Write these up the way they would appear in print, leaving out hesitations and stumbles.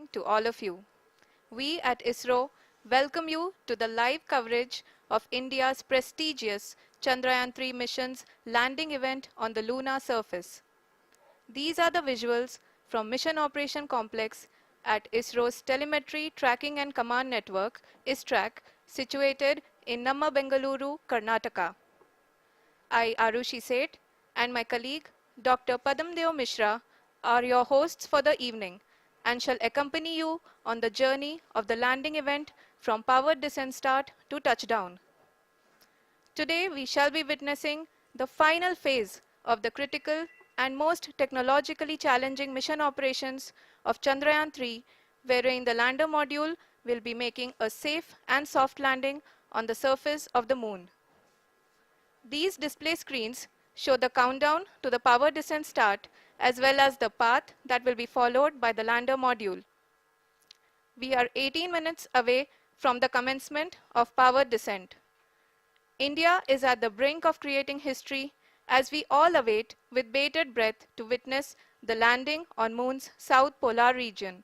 To all of you. We at ISRO welcome you to the live coverage of India's prestigious Chandrayaan 3 mission's landing event on the lunar surface. These are the visuals from Mission Operation Complex at ISRO's Telemetry Tracking and Command Network, ISTRAC, situated in Namma Bengaluru, Karnataka. I, Arushi Seth, and my colleague, Dr. Padamdeo Mishra, are your hosts for the evening and shall accompany you on the journey of the landing event from powered descent start to touchdown. Today, we shall be witnessing the final phase of the critical and most technologically challenging mission operations of Chandrayaan 3, wherein the lander module will be making a safe and soft landing on the surface of the moon. These display screens show the countdown to the power descent start as well as the path that will be followed by the lander module. We are 18 minutes away from the commencement of power descent. India is at the brink of creating history as we all await with bated breath to witness the landing on Moon's south polar region.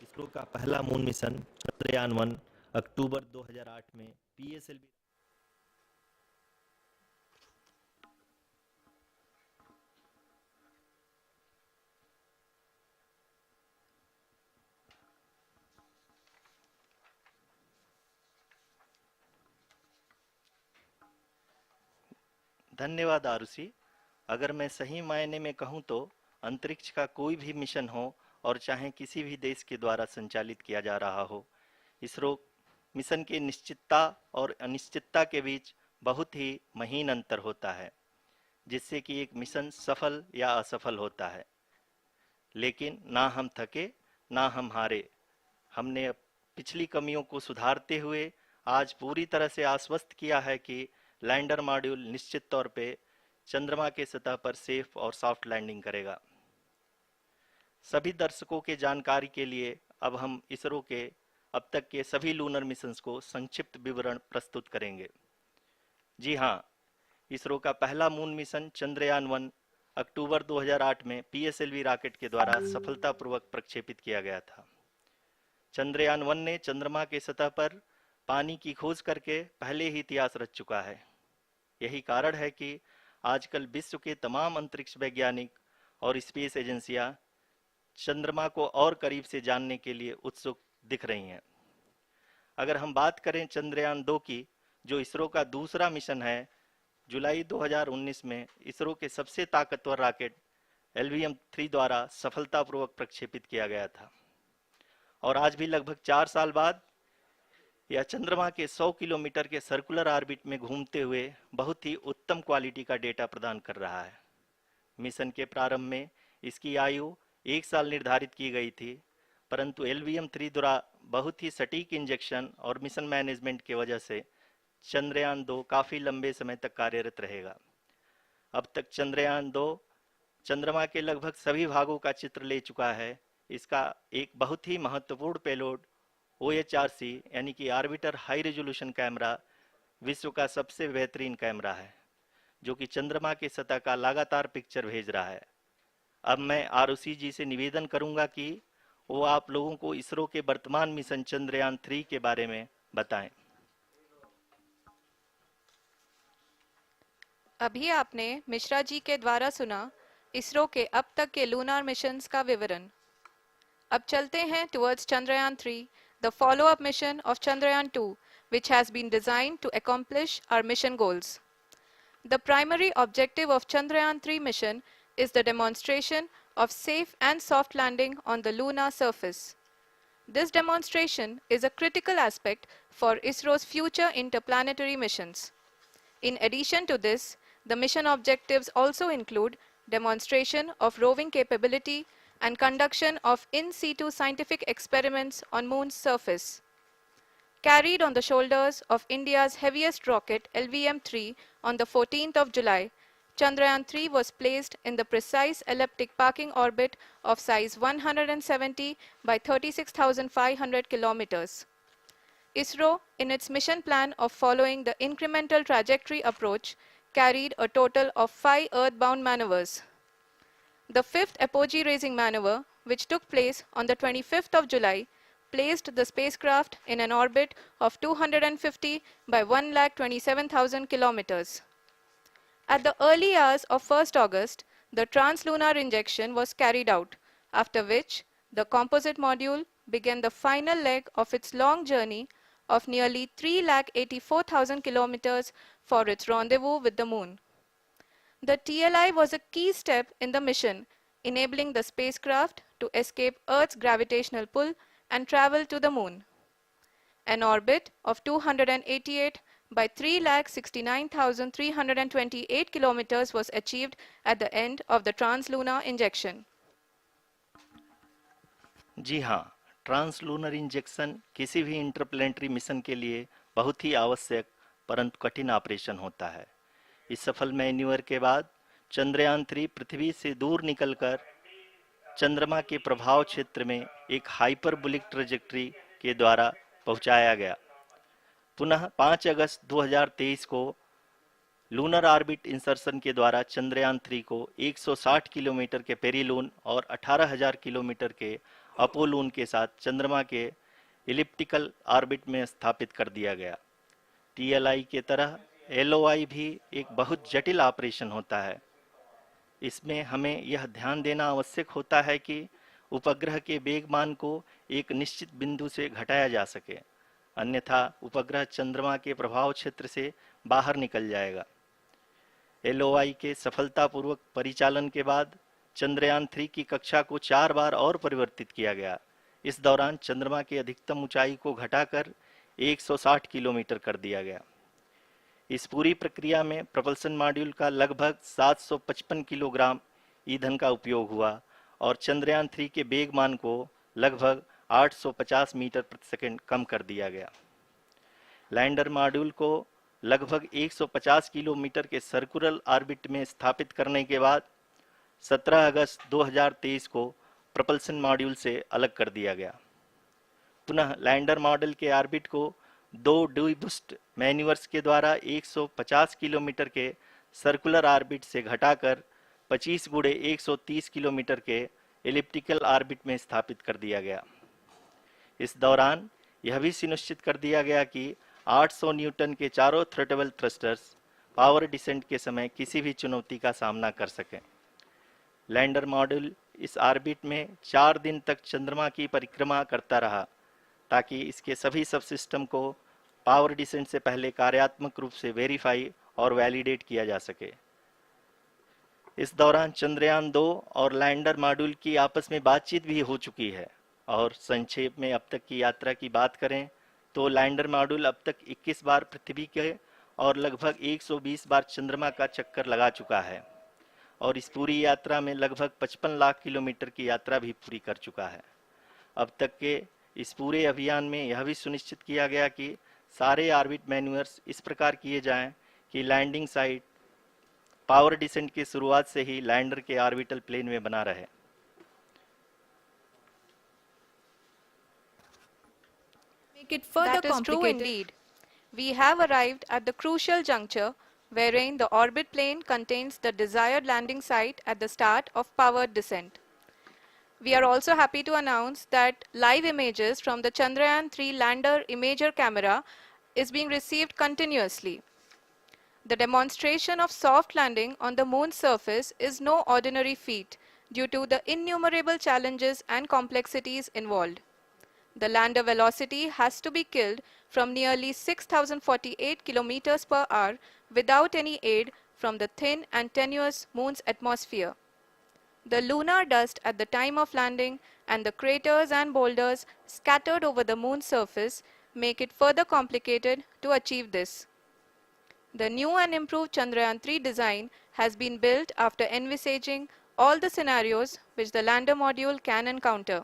ISRO का पहला moon mission Chandrayaan 1 अक्टूबर 2008 में PSLV धन्यवाद आरुषि। अगर मैं सही मायने में कहूं तो अंतरिक्ष का कोई भी मिशन हो और चाहे किसी भी देश के द्वारा संचालित किया जा रहा हो, इसरो मिशन की निश्चितता और अनिश्चितता के बीच बहुत ही महीन अंतर होता है, जिससे कि एक मिशन सफल या असफल होता है। लेकिन ना हम थके ना हम हारे। हमने पिछली कमियों को सुधारते हुए आज पूरी तरह से आश्वस्त किया है कि लैंडर मॉड्यूल निश्चित तौर पे चंद्रमा के सतह पर सेफ और सॉफ्ट लैंडिंग करेगा। सभी दर्शकों के जानकारी के लिए अब हम इसरो के अब तक के सभी लूनर मिशंस को संक्षिप्त विवरण प्रस्तुत करेंगे। जी हाँ, इसरो का पहला मून मिशन चंद्रयान 1 अक्टूबर 2008 में पीएसएलवी रॉकेट के द्वारा सफलतापूर्वक प्रक्षेपित किया गया था। चंद्रयान 1 ने चंद्रमा के सतह पर पानी की खोज करके पहले ही इतिहास रच चुका है। यही कारण है कि आजकल विश्व के तमाम अंतरिक्ष वैज्ञानिक और स्पेस एजेंसियां चंद्रमा को और करीब से जानने के लिए उत्सुक दिख रही हैं। अगर हम बात करें चंद्रयान 2 की, जो इसरो का दूसरा मिशन है, जुलाई 2019 में इसरो के सबसे ताकतवर रॉकेट LVM-3 द्वारा सफलतापूर्वक प्रक्षेपित किया गया था और आज भी लगभग 4 साल बाद यह चंद्रमा के 100 किलोमीटर के सर्कुलर ऑर्बिट में घूमते हुए बहुत ही उत्तम क्वालिटी का डेटा प्रदान कर रहा है। मिशन के प्रारंभ में इसकी आयु 1 साल निर्धारित की गई थी, परंतु LVM-3 द्वारा बहुत ही सटीक इंजेक्शन और मिशन मैनेजमेंट की वजह से चंद्रयान 2 काफ़ी लंबे समय तक कार्यरत रहेगा। अब तक चंद्रयान 2 चंद्रमा के लगभग सभी भागों का चित्र ले चुका है। इसका एक बहुत ही महत्वपूर्ण पेलोड OHRC यानी कि ऑर्बिटर हाई रेजोल्यूशन कैमरा विश्व का सबसे बेहतरीन कैमरा है, जो कि चंद्रमा के सतह का लगातार पिक्चर भेज रहा है। अब मैं आरुषि जी से निवेदन करूंगा कि वो आप लोगों को इसरो के वर्तमान मिशन चंद्रयान 3 के बारे में बताएं। अभी आपने मिश्रा जी के द्वारा सुना इसरो के अब तक के लूनार मिशंस का विवरण। अब चलते हैं towards Chandrayaan 3, the follow-up mission of Chandrayaan 2, which has been designed to accomplish our mission goals. The primary objective of Chandrayaan 3 mission is the demonstration of safe and soft landing on the lunar surface. This demonstration is a critical aspect for ISRO's future interplanetary missions. In addition to this, the mission objectives also include demonstration of roving capability, and conduction of in situ scientific experiments on Moon's surface. Carried on the shoulders of India's heaviest rocket LVM-3 on the 14th of July, Chandrayaan-3 was placed in the precise elliptic parking orbit of size 170 by 36,500 kilometers. ISRO, in its mission plan of following the incremental trajectory approach, carried a total of 5 earthbound maneuvers. The fifth apogee-raising maneuver, which took place on the 25th of July, placed the spacecraft in an orbit of 250 by 1,27,000 kilometers. At the early hours of 1st August, the translunar injection was carried out, after which the composite module began the final leg of its long journey of nearly 3,84,000 kilometers for its rendezvous with the Moon. The TLI was a key step in the mission, enabling the spacecraft to escape Earth's gravitational pull and travel to the Moon. An orbit of 288 by 3,69,328 kilometers was achieved at the end of the translunar injection. जी हाँ, translunar injection किसी भी interplanetary mission के लिए बहुत ही आवश्यक परंतु कठिन operation होता है। इस सफल मैन्यूवर के बाद चंद्रयान-3 पृथ्वी से दूर निकलकर चंद्रमा के प्रभाव क्षेत्र में एक हाइपरबोलिक ट्रेजेक्टरी के द्वारा पहुंचाया गया। पुनः 5 अगस्त 2023 को लूनर ऑर्बिट इंसर्शन के द्वारा चंद्रयान-3 को 160 किलोमीटर के पेरिलून और 18,000 किलोमीटर के अपोलून के साथ चंद्रमा के इलिप्टिकल ऑर्बिट में स्थापित कर दिया गया। टीएलआई के तरह एलओआई भी एक बहुत जटिल ऑपरेशन होता है। इसमें हमें यह ध्यान देना आवश्यक होता है कि उपग्रह के वेगमान को एक निश्चित बिंदु से घटाया जा सके, अन्यथा उपग्रह चंद्रमा के प्रभाव क्षेत्र से बाहर निकल जाएगा। एलओआई के सफलतापूर्वक परिचालन के बाद चंद्रयान-3 की कक्षा को 4 बार और परिवर्तित किया गया। इस दौरान चंद्रमा की अधिकतम ऊंचाई को घटाकर 160 किलोमीटर कर दिया गया। इस पूरी प्रक्रिया में प्रपल्सन मॉड्यूल का लगभग 755 किलोग्राम ईंधन का उपयोग हुआ और चंद्रयान-3 के वेगमान को लगभग 850 मीटर प्रति सेकंड कम कर दिया गया। लैंडर मॉड्यूल को लगभग 150 किलोमीटर के सर्कुलर ऑर्बिट में स्थापित करने के बाद 17 अगस्त 2023 को प्रपल्सन मॉड्यूल से अलग कर दिया गया। पुनः लैंडर मॉडल के ऑर्बिट को 2 डीबूस्ट मैन्यूवर्स के द्वारा 150 किलोमीटर के सर्कुलर ऑर्बिट से घटाकर 25 गुणे 130 किलोमीटर के एलिप्टिकल ऑर्बिट में स्थापित कर दिया गया। इस दौरान यह भी सुनिश्चित कर दिया गया कि 800 न्यूटन के चारों थ्रोटेबल थ्रस्टर्स पावर डिसेंट के समय किसी भी चुनौती का सामना कर सकें। लैंडर मॉड्यूल इस ऑर्बिट में 4 दिन तक चंद्रमा की परिक्रमा करता रहा ताकि इसके सभी सब सिस्टम को पावर डिसेंट से पहले कार्यात्मक रूप से वेरीफाई और वैलिडेट किया जा सके। इस दौरान चंद्रयान-2 और लैंडर मॉड्यूल की आपस में बातचीत भी हो चुकी है। और संक्षेप में अब तक की यात्रा की बात करें तो लैंडर मॉड्यूल अब तक 21 बार पृथ्वी के और लगभग 120 बार चंद्रमा का चक्कर लगा चुका है और इस पूरी यात्रा में लगभग 55 लाख किलोमीटर की यात्रा भी पूरी कर चुका है। अब तक के इस पूरे अभियान में यह भी सुनिश्चित किया गया कि सारे ऑर्बिट मैन्यूवर्स इस प्रकार किए जाएं कि लैंडिंग साइट पावर डिसेंट की शुरुआत से ही लैंडर के ऑर्बिटल प्लेन में बना रहे। Make it further that is true indeed. We have arrived at the crucial juncture wherein the orbit plane contains the desired landing site at the start of powered descent. We are also happy to announce that live images from the Chandrayaan-3 lander imager camera is being received continuously. The demonstration of soft landing on the Moon's surface is no ordinary feat due to the innumerable challenges and complexities involved. The lander velocity has to be killed from nearly 6,048 kilometers per hour without any aid from the thin and tenuous Moon's atmosphere. The lunar dust at the time of landing and the craters and boulders scattered over the Moon's surface make it further complicated to achieve this. The new and improved Chandrayaan-3 design has been built after envisaging all the scenarios which the lander module can encounter.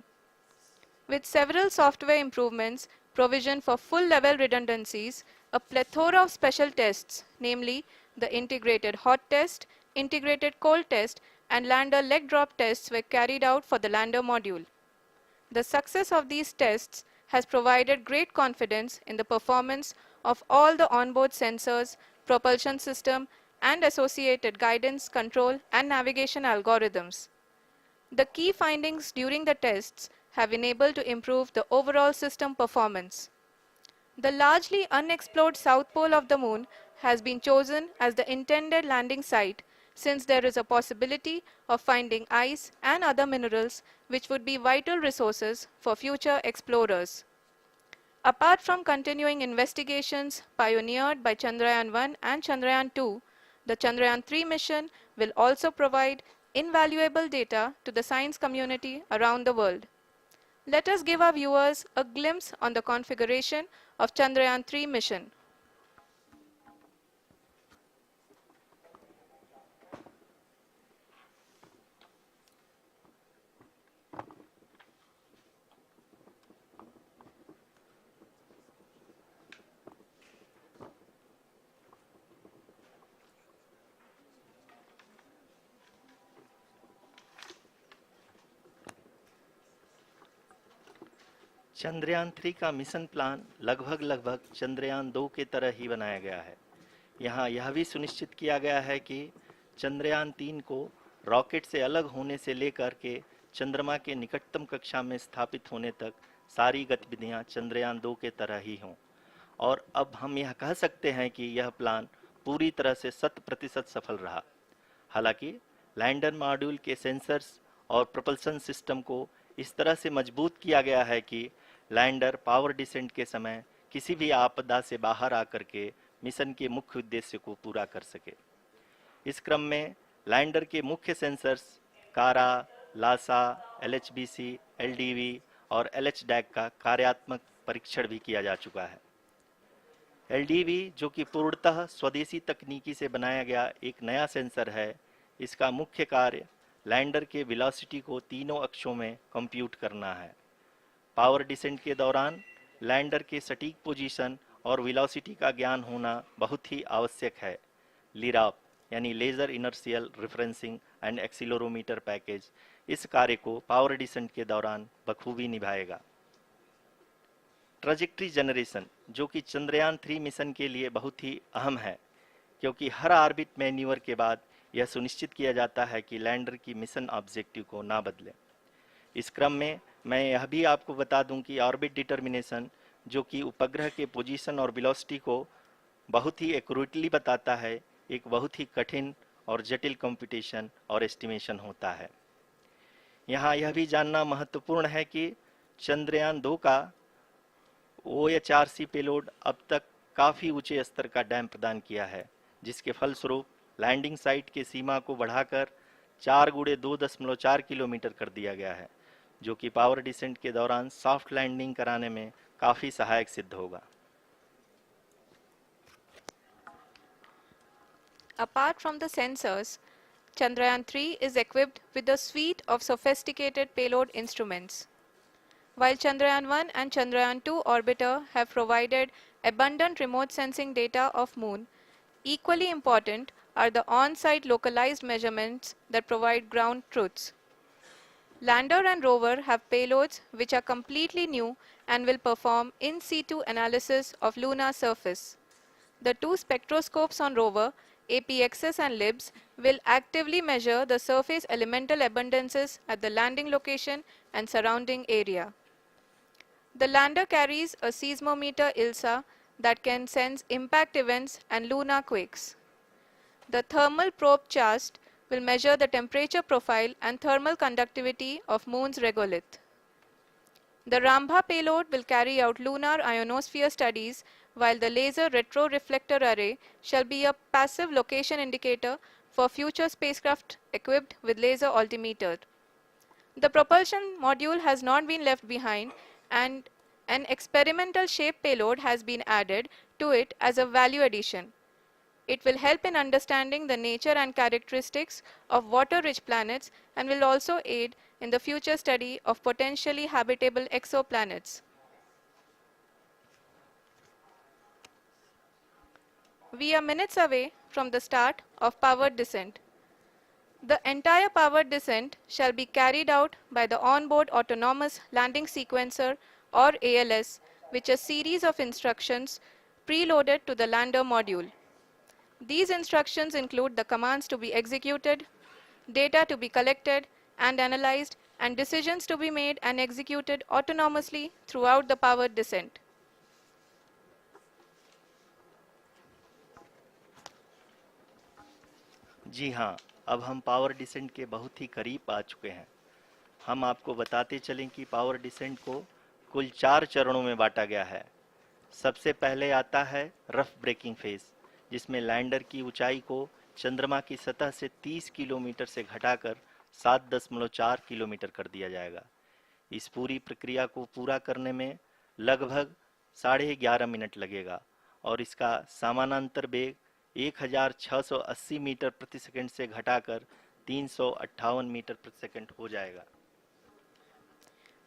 With several software improvements, provision for full-level redundancies, a plethora of special tests, namely the integrated hot test, integrated cold test, and lander leg drop tests were carried out for the lander module. The success of these tests has provided great confidence in the performance of all the onboard sensors, propulsion system, and associated guidance, control, and navigation algorithms. The key findings during the tests have enabled to improve the overall system performance. The largely unexplored south pole of the moon has been chosen as the intended landing site since there is a possibility of finding ice and other minerals which would be vital resources for future explorers. Apart from continuing investigations pioneered by Chandrayaan-1 and Chandrayaan-2, the Chandrayaan-3 mission will also provide invaluable data to the science community around the world. Let us give our viewers a glimpse on the configuration of Chandrayaan-3 mission. Chandrayaan 3 का mission plan लगभग चंद्रयान 2 के तरह ही बनाया गया है। यहाँ यह भी सुनिश्चित किया गया है कि चंद्रयान 3 को रॉकेट से अलग होने से लेकर के चंद्रमा के निकटतम कक्षा में स्थापित होने तक सारी गतिविधियां चंद्रयान 2 के तरह ही हों। और अब हम यह कह सकते हैं कि यह प्लान पूरी तरह से 100% सफल रहा। हालांकि लैंडर मॉड्यूल के सेंसर्स और प्रोपल्शन सिस्टम को इस तरह से मजबूत किया गया है कि लैंडर पावर डिसेंट के समय किसी भी आपदा से बाहर आकर के मिशन के मुख्य उद्देश्य को पूरा कर सके। इस क्रम में लैंडर के मुख्य सेंसर्स कारा, लासा, LHBC, LDV और LHDAC का कार्यात्मक परीक्षण भी किया जा चुका है। LDV जो कि पूर्णतः स्वदेशी तकनीकी से बनाया गया एक नया सेंसर है, इसका मुख्य कार्य लैंडर के वेलोसिटी को तीनों अक्षों में कंप्यूट करना है। पावर डिसेंट के दौरान लैंडर के सटीक पोजीशन और वेलोसिटी का ज्ञान होना बहुत ही आवश्यक है। लिराप यानी laser inertial referencing and accelerometer package इस कार्य को पावर डिसेंट के दौरान बखूबी निभाएगा। ट्रैजेक्टरी जनरेशन जो कि चंद्रयान 3 मिशन के लिए बहुत ही अहम है, क्योंकि हर ऑर्बिट मैन्यूवर के बाद यह सुनिश्चित किया जाता है कि लैंडर की मिशन ऑब्जेक्टिव को ना बदले। इस क्रम में मैं यह भी आपको बता दूं कि ऑर्बिट डिटर्मिनेशन जो कि उपग्रह के पोजीशन और वेलोसिटी को बहुत ही एक्यूरेटली बताता है, एक बहुत ही कठिन और जटिल कंप्यूटेशन और एस्टिमेशन होता है। यहाँ यह भी जानना महत्वपूर्ण है कि चंद्रयान 2 का OHRC पेलोड अब तक काफ़ी ऊंचे स्तर का डैम प्रदान किया है, जिसके फलस्वरूप लैंडिंग साइट के सीमा को बढ़ाकर 4x2.4 किलोमीटर कर दिया गया है, जो कि पावर डिसेंट के दौरान सॉफ्ट लैंडिंग कराने में काफ़ी सहायक सिद्ध होगा। Apart from the sensors, Chandrayaan-3 is equipped with a suite of sophisticated payload instruments. While Chandrayaan-1 and Chandrayaan-2 orbiter have provided abundant remote sensing data of Moon, equally important are the on-site localized measurements that provide ground truths. Lander and rover have payloads which are completely new and will perform in situ analysis of lunar surface. The two spectroscopes on rover, APXS and LIBS, will actively measure the surface elemental abundances at the landing location and surrounding area. The lander carries a seismometer ILSA that can sense impact events and lunar quakes. The thermal probe CHAST will measure the temperature profile and thermal conductivity of Moon's regolith. The Rambha payload will carry out lunar ionosphere studies, while the laser retroreflector array shall be a passive location indicator for future spacecraft equipped with laser altimeter. The propulsion module has not been left behind, and an experimental shape payload has been added to it as a value addition. It will help in understanding the nature and characteristics of water-rich planets and will also aid in the future study of potentially habitable exoplanets. We are minutes away from the start of powered descent. The entire powered descent shall be carried out by the Onboard Autonomous Landing Sequencer or ALS, which is a series of instructions preloaded to the lander module. These instructions include the commands to be executed, data to be collected and analyzed, and decisions to be made and executed autonomously throughout the powered descent. जी हाँ, अब हम power descent के बहुत ही करीब आ चुके हैं। हम आपको बताते चलें कि पावर डिसेंट को कुल 4 चरणों में बांटा गया है। सबसे पहले आता है रफ ब्रेकिंग फेज, जिसमें लैंडर की ऊंचाई को चंद्रमा की सतह से 30 किलोमीटर से घटाकर 7.4 किलोमीटर कर दिया जाएगा। इस पूरी प्रक्रिया को पूरा करने में लगभग 11.5 मिनट लगेगा और इसका समानांतर वेग 1680 मीटर प्रति सेकंड से घटाकर 358 मीटर प्रति सेकंड हो जाएगा।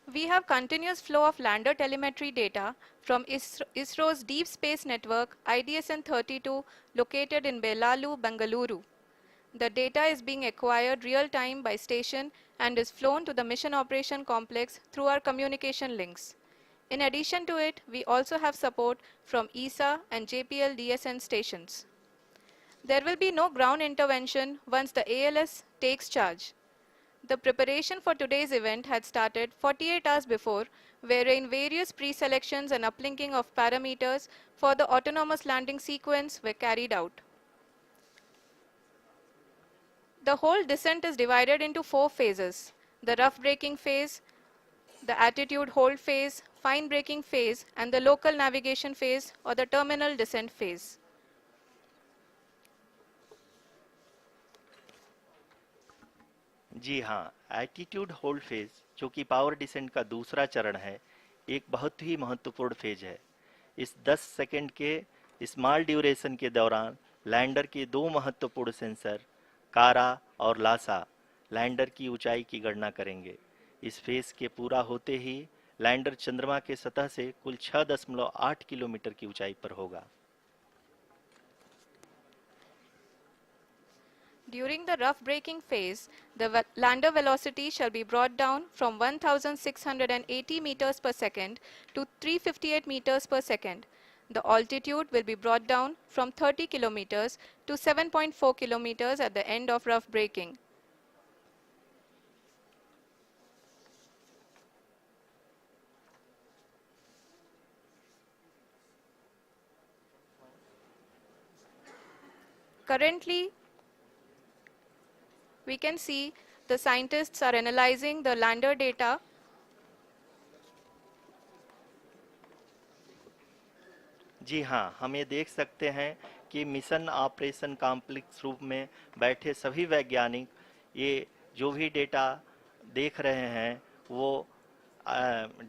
We have continuous flow of lander telemetry data from ISRO's Deep Space Network IDSN-32 located in Belalu, Bengaluru. The data is being acquired real-time by station and is flown to the Mission Operation Complex through our communication links. In addition to it, we also have support from ESA and JPL DSN stations. There will be no ground intervention once the ALS takes charge. The preparation for today's event had started 48 hours before, wherein various pre-selections and uplinking of parameters for the autonomous landing sequence were carried out. The whole descent is divided into 4 phases: the rough braking phase, the attitude hold phase, fine braking phase, and the local navigation phase or the terminal descent phase. जी हाँ, attitude hold phase, जो कि power descent का दूसरा चरण है, एक बहुत ही महत्वपूर्ण फेज है। इस 10 सेकंड के स्मॉल ड्यूरेशन के दौरान लैंडर के 2 महत्वपूर्ण सेंसर कारा और लासा लैंडर की ऊंचाई की गणना करेंगे। इस फेज के पूरा होते ही लैंडर चंद्रमा के सतह से कुल 6.8 किलोमीटर की ऊंचाई पर होगा। During the rough braking phase, the lander velocity shall be brought down from 1680 meters per second to 358 meters per second. The altitude will be brought down from 30 kilometers to 7.4 kilometers at the end of rough braking. Currently, we can see the scientists are analyzing the lander data. जी हाँ, हम ये देख सकते हैं कि mission operation complex रूप में बैठे सभी वैज्ञानिक ये जो भी डेटा देख रहे हैं वो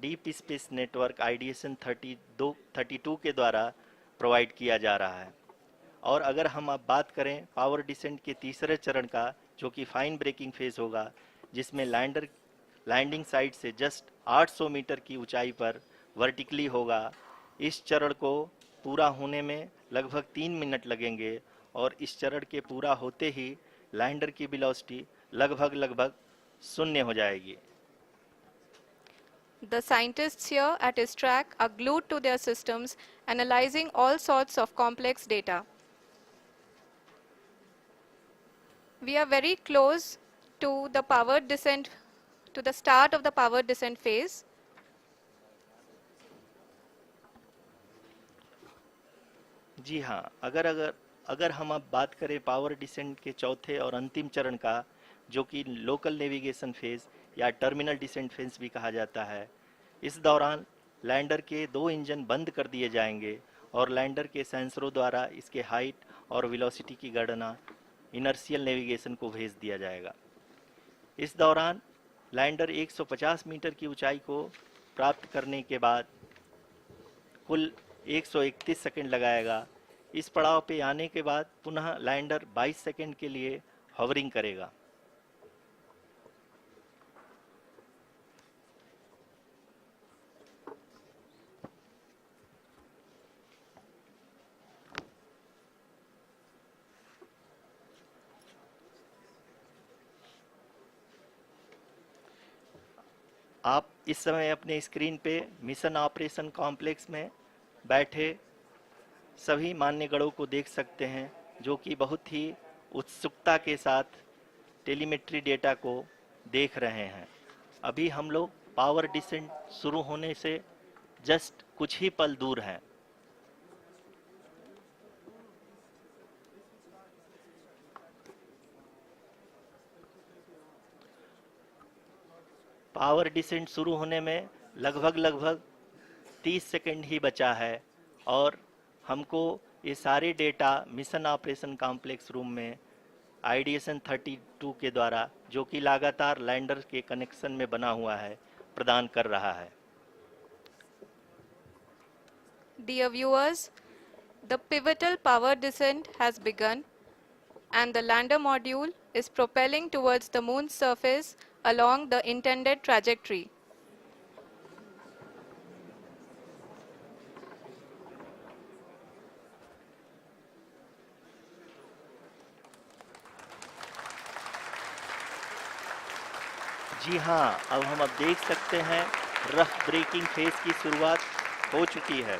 डीप स्पेस नेटवर्क IDSN 32 के द्वारा प्रोवाइड किया जा रहा है। और अगर हम अब बात करें पावर डिसेंट के तीसरे चरण का, जो कि फाइन ब्रेकिंग फेज होगा, जिसमें लैंडर लैंडिंग साइट से जस्ट 800 मीटर की ऊंचाई पर वर्टिकली होगा। इस चरण को पूरा होने में लगभग 3 मिनट लगेंगे और इस चरण के पूरा होते ही लैंडर की वेलोसिटी लगभग शून्य हो जाएगी। The scientists here at ISTRAC are glued to their systems, analyzing all sorts of complex data. We are very close to the powered descent, to the start of the powered descent phase. जी हाँ, अगर हम अब बात करें power descent के चौथे और अंतिम चरण का, जो कि लोकल नेविगेशन फेज या टर्मिनल डिसेंट फेज भी कहा जाता है, इस दौरान लैंडर के 2 इंजन बंद कर दिए जाएंगे और लैंडर के सेंसरों द्वारा इसके हाइट और वेलोसिटी की गणना इनर्शियल नेविगेशन को भेज दिया जाएगा। इस दौरान लैंडर 150 मीटर की ऊंचाई को प्राप्त करने के बाद कुल 131 सेकंड लगाएगा। इस पड़ाव पे आने के बाद पुनः लैंडर 22 सेकंड के लिए हॉवरिंग करेगा। आप इस समय अपने स्क्रीन पे मिशन ऑपरेशन कॉम्प्लेक्स में बैठे सभी मान्यगणों को देख सकते हैं, जो कि बहुत ही उत्सुकता के साथ टेलीमेट्री डेटा को देख रहे हैं। अभी हम लोग पावर डिसेंट शुरू होने से जस्ट कुछ ही पल दूर हैं। पावर डिसेंट शुरू होने में लगभग 30 सेकंड ही बचा है और हमको ये सारे data mission operation complex room में आईडीएसएन 32 के द्वारा, जो कि लगातार लैंडर के कनेक्शन में बना हुआ है, प्रदान कर रहा है। Dear viewers, the pivotal power descent has begun and the lander module is propelling towards the moon's surface along the intended trajectory. जी हाँ, अब देख सकते हैं रफ ब्रेकिंग फेज की शुरुआत हो चुकी है।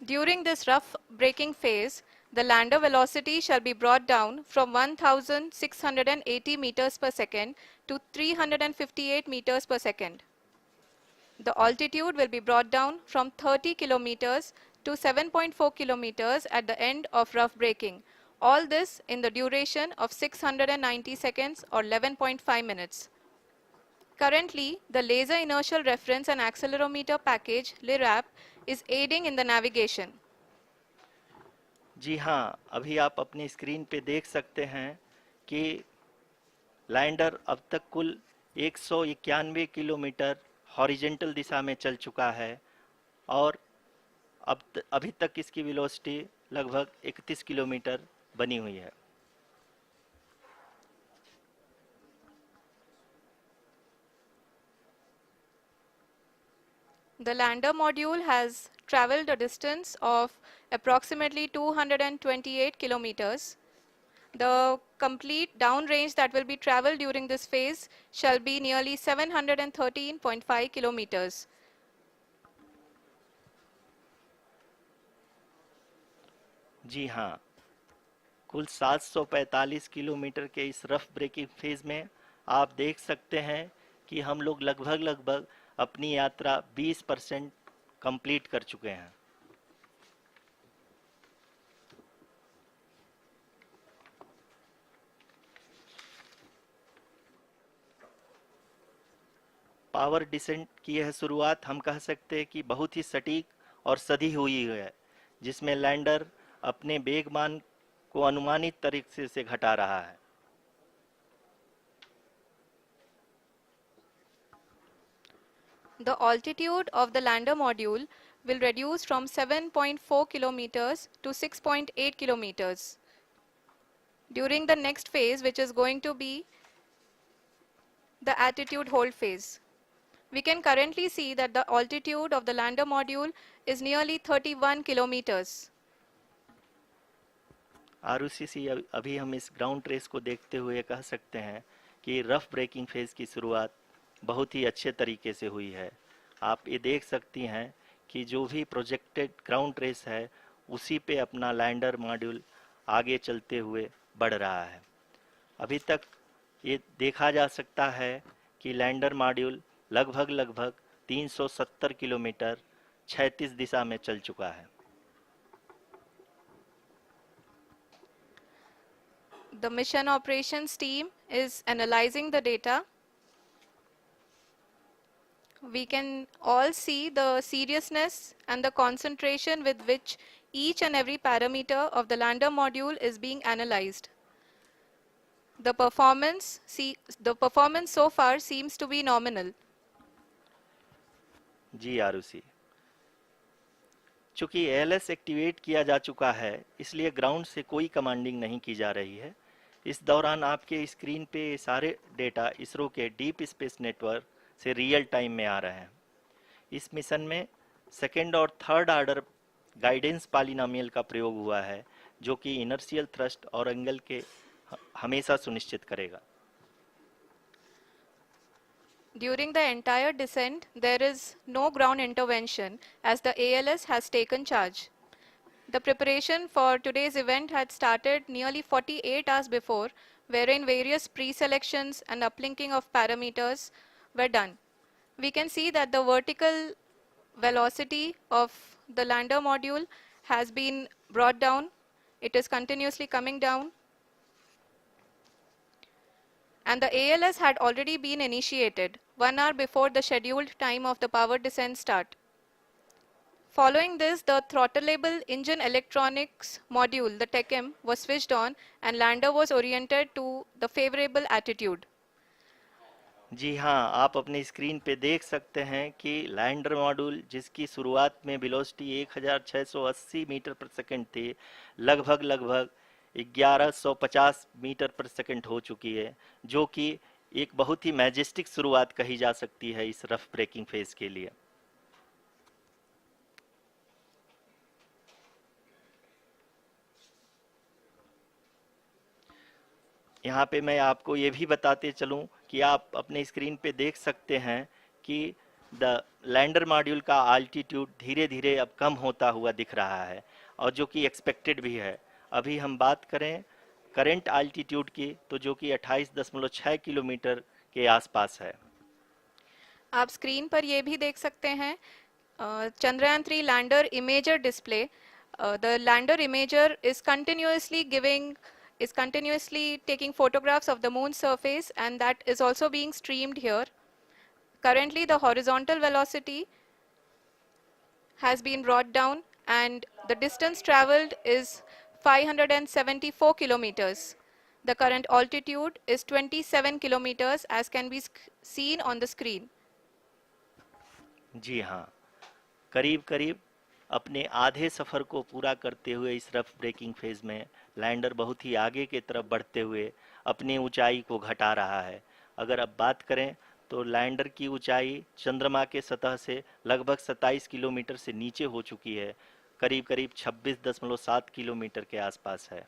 During this rough braking phase, the lander velocity shall be brought down from 1680 meters per second to 358 meters per second. The altitude will be brought down from 30 kilometers to 7.4 kilometers at the end of rough braking. All this in the duration of 690 seconds or 11.5 minutes. Currently, the Laser Inertial Reference and Accelerometer package (LIRAP) is aiding in the navigation. जी हाँ, अभी आप अपनी screen पे देख सकते हैं कि lander अब तक कुल 191 किलोमीटर हॉरिजेंटल दिशा में चल चुका है और अभी तक इसकी वेलोसिटी लगभग 31 किलोमीटर बनी हुई है। The lander module has traveled a distance of approximately 228 kilometers. The complete downrange that will be traveled during this phase shall be nearly 713.5 kilometers. जी हाँ, कुल 745 किलोमीटर के इस रफ ब्रेकिंग फेज में आप देख सकते हैं कि हम लोग लगभग अपनी यात्रा 20% कंप्लीट कर चुके हैं। पावर डिसेंट की यह शुरुआत हम कह सकते हैं कि बहुत ही सटीक और सधी हुई है, जिसमें लैंडर अपने वेगमान को अनुमानित तरीके से घटा रहा है। The altitude of the lander module will reduce from 7.4 kilometers to 6.8 kilometers. During the next phase, which is going to be the attitude hold phase. We can currently see that the altitude of the lander module is nearly 31 kilometers. Arushi, अभी हम इस ground trace को देखते हुए कह सकते हैं कि रफ ब्रेकिंग फेज की शुरुआत बहुत ही अच्छे तरीके से हुई है। आप ये देख सकती हैं कि जो भी प्रोजेक्टेड ग्राउंड ट्रेस है, उसी पे अपना लैंडर मॉड्यूल आगे चलते हुए बढ़ रहा है। अभी तक ये देखा जा सकता है कि लैंडर मॉड्यूल लगभग 370 किलोमीटर क्षैतिज दिशा में चल चुका है। The mission operations team is analyzing the data. We can all see the seriousness and the concentration with which each and every parameter of the lander module is being analyzed. The performance so far seems to be nominal. जी आरुषि, चूंकि ALS activate किया जा चुका है इसलिए ground से कोई commanding नहीं की जा रही है। इस दौरान आपके स्क्रीन पे ये सारे डेटा इसरो के डीप स्पेस नेटवर्क से रियल टाइम में आ रहे हैं। इस मिशन में सेकेंड और थर्ड ऑर्डर गाइडेंस पॉलिनोमियल का प्रयोग हुआ है जो कि इनर्शियल थ्रस्ट और एंगल के हमेशा सुनिश्चित करेगा। During the entire descent, there is no ground intervention as the ALS has taken charge. The preparation for today's event had started nearly 48 hours before, wherein various pre-selections and uplinking of parameters were done. We can see that the vertical velocity of the lander module has been brought down. It is continuously coming down. And the ALS had already been initiated 1 hour before the scheduled time of the power descent start. Following this, the throttleable engine electronics module, the TECM, was switched on and lander was oriented to the favorable attitude. जी हाँ, आप अपने screen पे देख सकते हैं कि lander module जिसकी शुरुआत में वेलोसिटी 1680 मीटर पर सेकंड थी, लगभग 1150 मीटर पर सेकंड हो चुकी है, जो कि एक बहुत ही मैजेस्टिक शुरुआत कही जा सकती है इस रफ ब्रेकिंग फेज के लिए। यहाँ पे मैं आपको ये भी बताते चलूँ कि आप अपने स्क्रीन पे देख सकते हैं कि द लैंडर मॉड्यूल का आल्टीट्यूड धीरे धीरे अब कम होता हुआ दिख रहा है और जो कि एक्सपेक्टेड भी है। अभी हम बात करें करंट आल्टीट्यूड की तो जो कि 28.6 किलोमीटर के आसपास है। आप स्क्रीन पर ये भी देख सकते हैं Chandrayaan 3 lander imager display. The lander imager is continuously taking photographs of the moon's surface, and that is also being streamed here. Currently, the horizontal velocity has been brought down and the distance traveled is 574 kilometers. The current altitude is 27 kilometers as can be seen on the screen. जी हाँ, करीब करीब अपने आधे सफ़र को पूरा करते हुए इस रफ ब्रेकिंग फेज में लैंडर बहुत ही आगे की तरफ बढ़ते हुए अपनी ऊंचाई को घटा रहा है। अगर अब बात करें तो लैंडर की ऊंचाई चंद्रमा के सतह से लगभग 27 किलोमीटर से नीचे हो चुकी है, करीब करीब 26.7 किलोमीटर के आसपास है।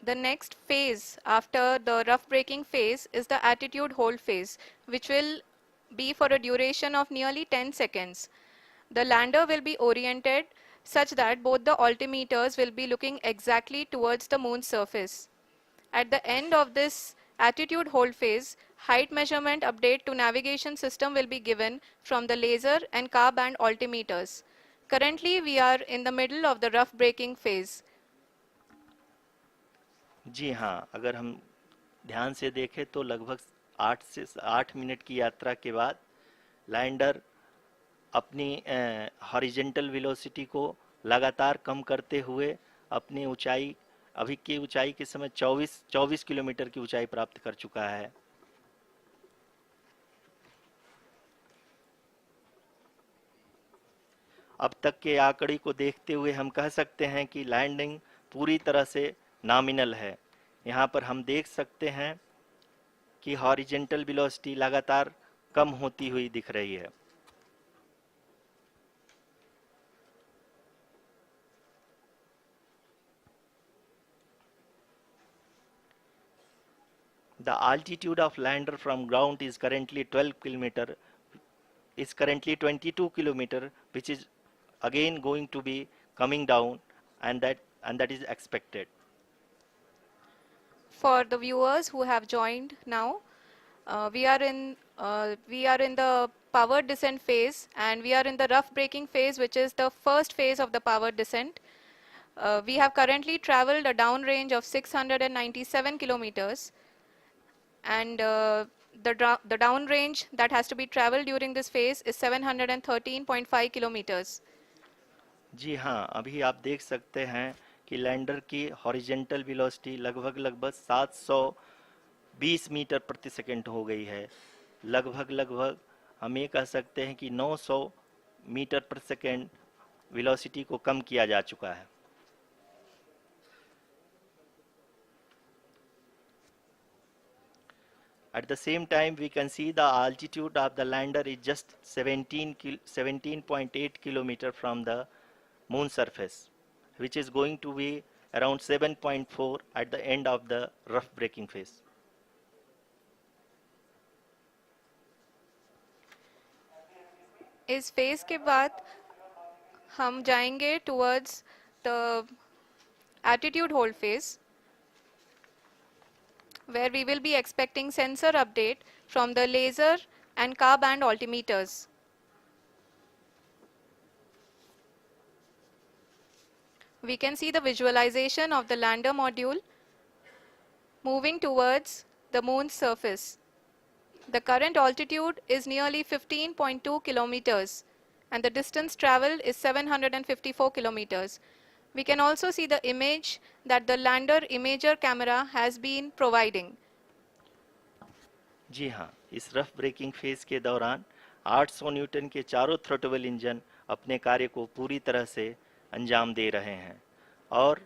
The next phase after the rough braking phase is the attitude hold phase, which will be for a duration of nearly 10 seconds. The lander will be oriented such that both the altimeters will be looking exactly towards the moon's surface. At the end of this attitude hold phase, height measurement update to navigation system will be given from the laser and car band altimeters. Currently, we are in the middle of the rough braking phase. जी हाँ, अगर हम ध्यान से देखें तो लगभग 8 minute की यात्रा के बाद लैंडर अपनी हॉरिजेंटल वेलोसिटी को लगातार कम करते हुए अपनी ऊंचाई अभी की ऊंचाई के समय 24 किलोमीटर की ऊंचाई प्राप्त कर चुका है। अब तक के आंकड़े को देखते हुए हम कह सकते हैं कि लैंडिंग पूरी तरह से नॉमिनल है। यहाँ पर हम देख सकते हैं कि हॉरिजेंटल वेलोसिटी लगातार कम होती हुई दिख रही है। The altitude of lander from ground is currently 22 kilometer, which is again going to be coming down, and that is expected. For the viewers who have joined now, we are in the power descent phase, and we are in the rough braking phase, which is the first phase of the power descent. We have currently traveled a downrange of 697 kilometers, and the downrange that has to be traveled during this phase is 713.5 kilometers. जी हाँ, अभी आप देख सकते हैं कि lander की horizontal velocity लगभग 720 metre प्रति सेकंड हो गई है, लगभग लगभग हम ये कह सकते हैं कि 900 मीटर पर सेकेंड वेलोसिटी को कम किया जा चुका है। At the same time, we can see the altitude of the lander is just 17.8 kilometer from the moon surface, which is going to be around 7.4 at the end of the rough braking phase. इस phase के बाद हम जाएंगे towards the attitude hold phase, where we will be expecting sensor update from the laser and car band altimeters. We can see the visualization of the lander module moving towards the moon's surface. The current altitude is nearly 15.2 kilometers and the distance traveled is 754 kilometers. We can also see the image that the lander imager camera has been providing. जी हाँ, इस rough breaking phase के दौरान 800 Newton के चारों throttle engine अपने कार्य को पूरी तरह से अंजाम दे रहे हैं और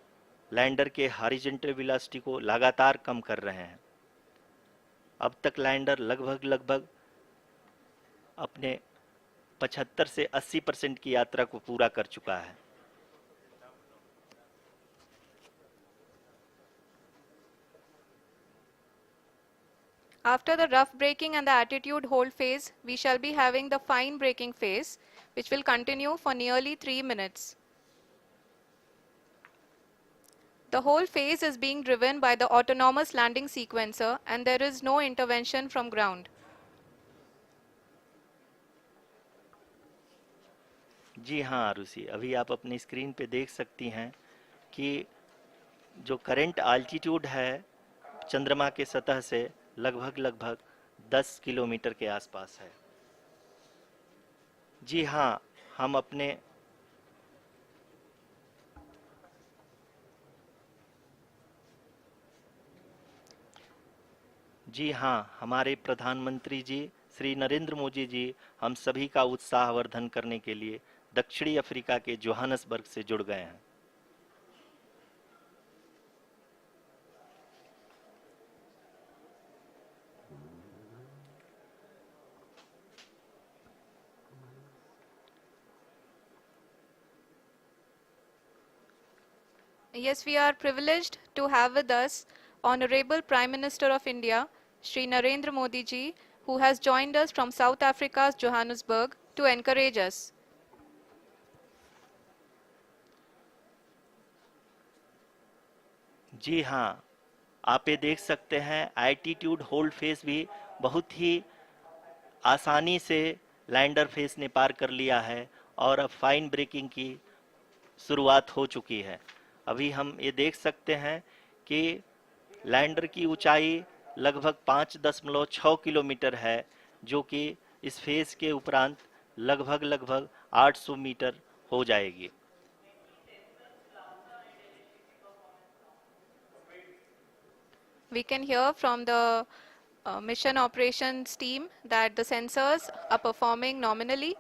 लैंडर के हॉरिजॉन्टल वेलोसिटी को लगातार कम कर रहे हैं। अब तक लैंडर लगभग अपने 75 से 80% की यात्रा को पूरा कर चुका है। After the rough braking and the attitude hold phase, we shall be having the fine braking phase, which will continue for nearly 3 minutes. The whole phase is being driven by the autonomous landing sequencer and there is no intervention from ground. जी हाँ आरुषि, अभी आप अपनी screen पे देख सकती हैं कि जो करंट आल्टीट्यूड है चंद्रमा के सतह से लगभग 10 किलोमीटर के आसपास है। जी हाँ, हमारे प्रधानमंत्री जी श्री नरेंद्र मोदी जी हम सभी का उत्साहवर्धन करने के लिए दक्षिणी अफ्रीका के जोहानसबर्ग से जुड़ गए हैं। Yes, we are privileged to have with us Honorable Prime Minister of India, Shri Narendra Modi ji, who has joined us from South Africa's Johannesburg to encourage us. जी हाँ, आप ये देख सकते हैं एल्टीट्यूड होल्ड फेस भी बहुत ही आसानी से लैंडर फेस ने पार कर लिया है और अब फाइन ब्रेकिंग की शुरुआत हो चुकी है। अभी हम ये देख सकते हैं कि लैंडर की ऊंचाई लगभग 5.6 किलोमीटर है, जो कि इस फेज के उपरांत लगभग 800 मीटर हो जाएगी। We can hear from the mission operations team that the sensors are performing nominally.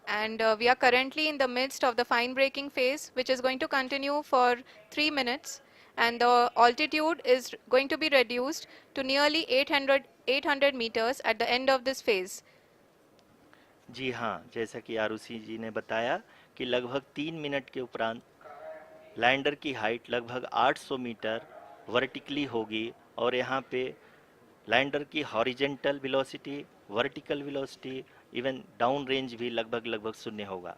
And we are currently in the midst of the fine braking phase, which is going to continue for 3 minutes. And the altitude is going to be reduced to nearly 800 meters at the end of this phase. जी हाँ, जैसा कि आरुषि जी ने बताया कि लगभग 3 minute के उपरांत lander की हाइट लगभग 800 मीटर वर्टिकली होगी और यहाँ पे लैंडर की horizontal velocity, vertical velocity, even down range भी लगभग शून्य होगा।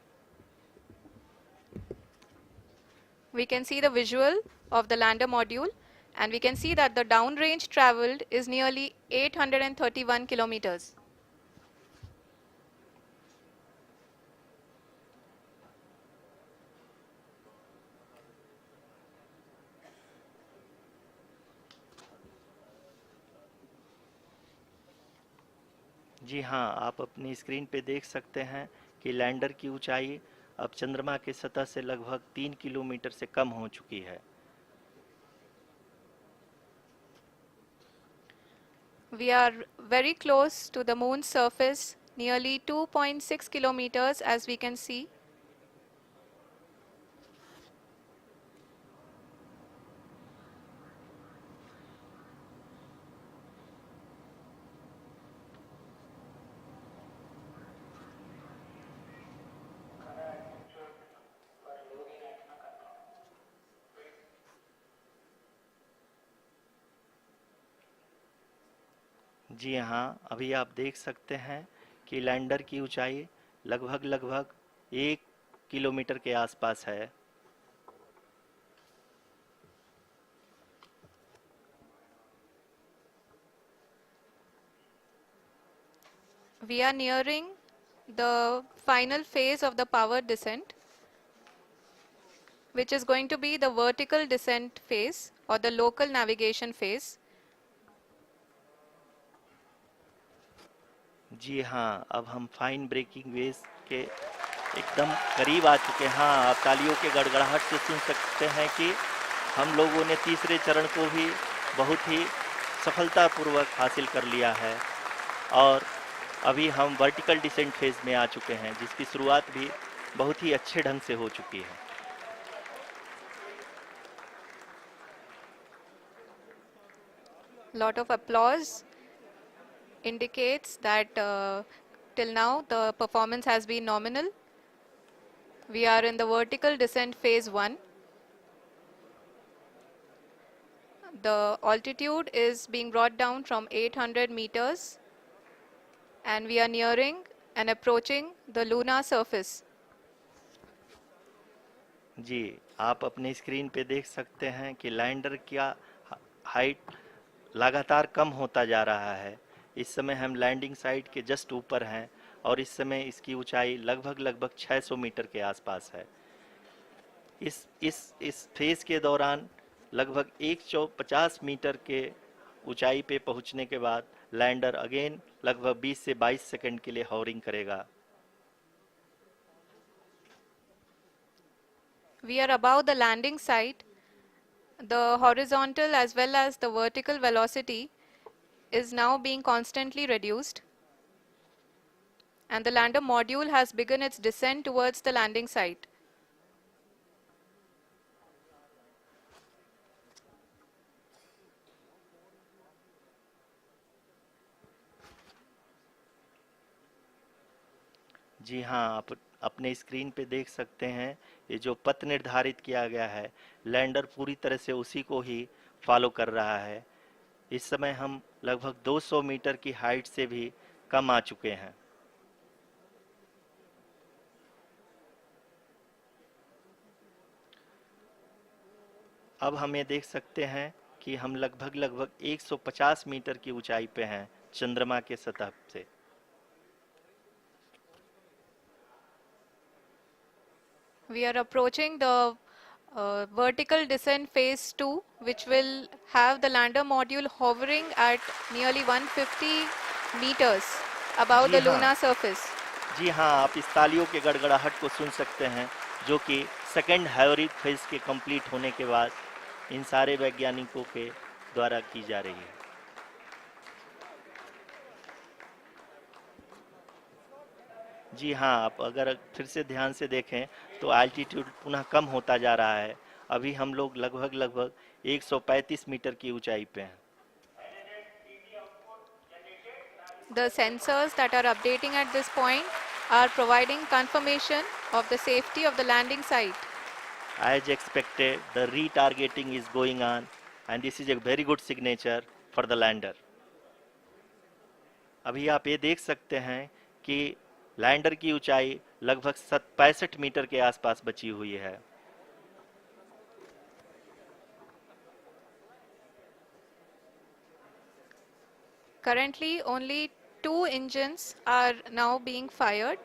We can see the visual of the lander module and we can see that the down range traveled is nearly 831 kilometers. जी हाँ, आप अपनी स्क्रीन पे देख सकते हैं कि लैंडर की ऊंचाई अब चंद्रमा के सतह से लगभग 3 किलोमीटर से कम हो चुकी है। We are very close to the moon's surface, nearly 2.6 kilometers as we can see. जी हाँ, अभी आप देख सकते हैं कि लैंडर की ऊंचाई लगभग लगभग 1 किलोमीटर के आसपास है। We are nearing the final phase of the power descent, which is going to be the vertical descent phase or the local navigation phase. जी हाँ, अब हम फाइन ब्रेकिंग वेव्स के एकदम करीब आ चुके हैं। हाँ, आप तालियों के गड़गड़ाहट से सुन सकते हैं कि हम लोगों ने तीसरे चरण को भी बहुत ही सफलतापूर्वक हासिल कर लिया है और अभी हम वर्टिकल डिसेंट फेज में आ चुके हैं, जिसकी शुरुआत भी बहुत ही अच्छे ढंग से हो चुकी है। Lot of applause indicates that till now the performance has been nominal. We are in the vertical descent phase 1. The altitude is being brought down from 800 meters and we are nearing and approaching the lunar surface. जी, आप अपने screen पे देख सकते हैं कि lander का height लगातार कम होता जा रहा है। इस समय हम लैंडिंग साइट के जस्ट ऊपर हैं और इस समय इसकी ऊंचाई लगभग लगभग 600 मीटर के आसपास है। इस फेज के दौरान लगभग 150 मीटर के ऊंचाई पे पहुंचने के बाद लैंडर अगेन लगभग 20 से 22 सेकंड के लिए हॉवरिंग करेगा। We are above the landing site. The horizontal as well as the vertical velocity is now being constantly reduced and the lander module has begun its descent towards the landing site. जी हाँ, आप अपने screen पे देख सकते हैं ये जो पथ निर्धारित किया गया है, लैंडर पूरी तरह से उसी को ही फॉलो कर रहा है। इस समय हम लगभग 200 मीटर की हाइट से भी कम आ चुके हैं। अब हम ये देख सकते हैं कि हम लगभग लगभग 150 मीटर की ऊंचाई पे हैं चंद्रमा के सतह से। We are approaching the vertical descent phase 2, which will have the lander module hovering at nearly 150 meters above ji the हाँ, lunar surface. जी हाँ, आप इस तालियों के गड़गड़ाहट को सुन सकते हैं, जो कि सेकंड हाइब्रिड फेज के कंप्लीट होने के बाद इन सारे वैज्ञानिकों के द्वारा की जा रही है। जी हाँ, आप अगर फिर से ध्यान से देखें तो एल्टीट्यूड पुनः कम होता जा रहा है। अभी हम लोग लगभग लगभग 135 मीटर की ऊंचाई पे हैं। The sensors that are updating at this point are providing confirmation of the safety of the landing site. As expected, the retargeting is going on and this is a very good signature for the lander. अभी आप ये देख सकते हैं कि lander की ऊंचाई लगभग 65 मीटर के आसपास बची हुई है। Currently, only 2 engines are now being fired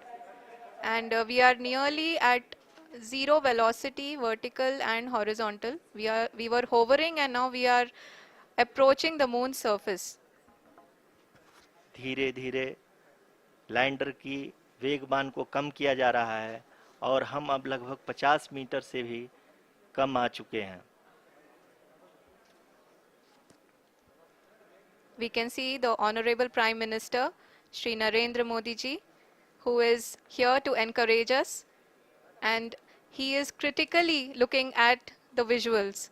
and we are nearly at zero velocity, vertical and horizontal. We were hovering and now we are approaching the moon's surface. धीरे धीरे लैंडर की वेगमान को कम किया जा रहा है और हम अब लगभग 50 मीटर से भी कम आ चुके हैं। we can see the Honorable Prime Minister, Shri Narendra Modi ji, who is here to encourage us, and he is critically looking at the visuals.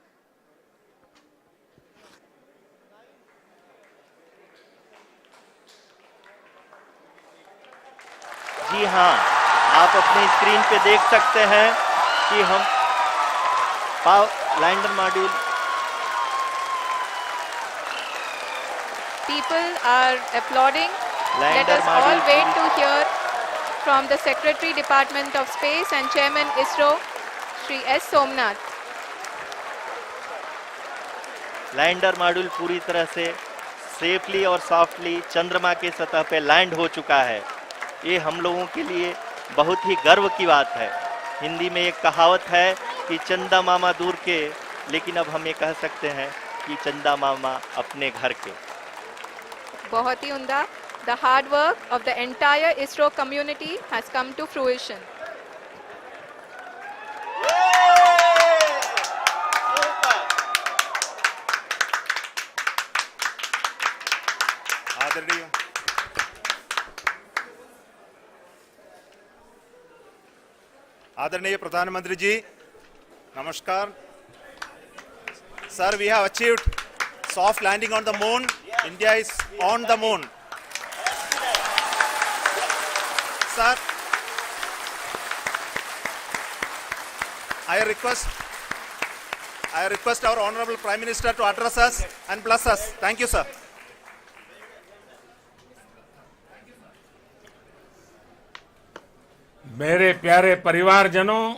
जी हाँ, आप अपने स्क्रीन पे देख सकते हैं कि हम lander module People are applauding. Let lander us all module wait to hear from the Secretary Department of Space and Chairman ISRO, Shri S. Somnath. Lander module पूरी तरह से सेफली और सॉफ्टली चंद्रमा के सतह पे लैंड हो चुका है। ये हम लोगों के लिए बहुत ही गर्व की बात है। हिंदी में एक कहावत है कि चंदा मामा दूर के, लेकिन अब हम ये कह सकते हैं कि चंदा मामा अपने घर के। बहुत ही उम्दा. The hard work of the entire ISRO community has come to fruition. आदरणीय आदरणीय प्रधानमंत्री जी, नमस्कार. Sir, we have achieved soft landing on the moon. India is on the moon. Sir, I request our Honorable Prime Minister to address us and bless us. Thank you, sir. मेरे प्यारे परिवारजनों,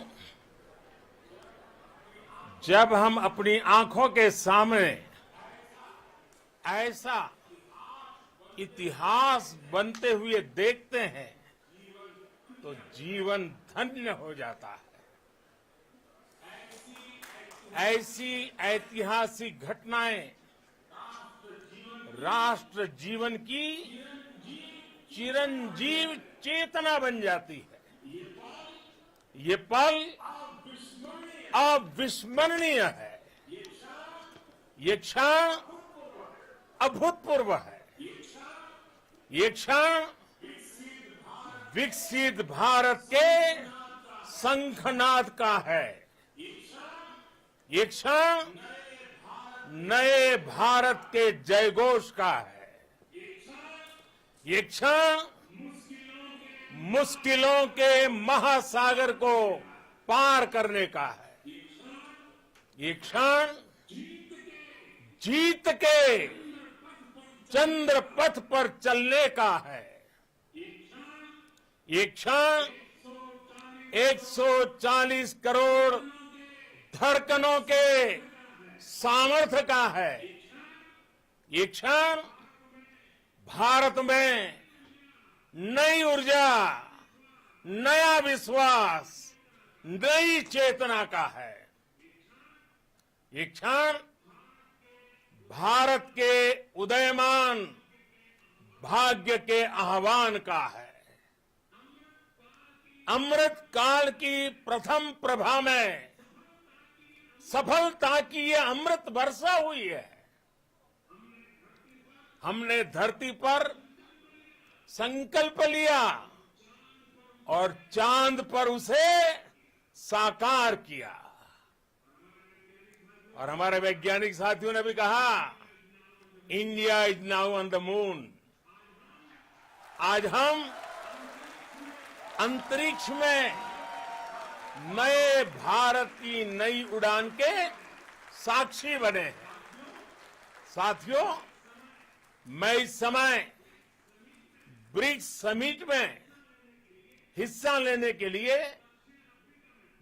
जब हम अपनी आंखों के सामने ऐसा इतिहास बनते हुए देखते हैं तो जीवन धन्य हो जाता है. ऐसी ऐतिहासिक घटनाएं राष्ट्र जीवन की चिरंजीव चेतना बन जाती है. ये पल अविस्मरणीय है. ये क्षण अभूतपूर्व है. ये क्षण विकसित भारत के शंखनाद का है. ये क्षण नए भारत के जयघोष का है. ये क्षण मुश्किलों के महासागर को पार करने का है. ये क्षण जीत के चंद्र पथ पर चलने का है. ये क्षण 140 करोड़ धड़कनों के सामर्थ्य का है. ये क्षण भारत में नई ऊर्जा, नया विश्वास, नई चेतना का है. ये क्षण भारत के उदयमान भाग्य के आह्वान का है. अमृत काल की प्रथम प्रभा में सफलता की ये अमृत वर्षा हुई है. हमने धरती पर संकल्प लिया और चांद पर उसे साकार किया. और हमारे वैज्ञानिक साथियों ने भी कहा, India is now on the moon. आज हम अंतरिक्ष में नए भारत की नई उड़ान के साक्षी बने हैं. साथियों, मैं इस समय ब्रिक्स समिट में हिस्सा लेने के लिए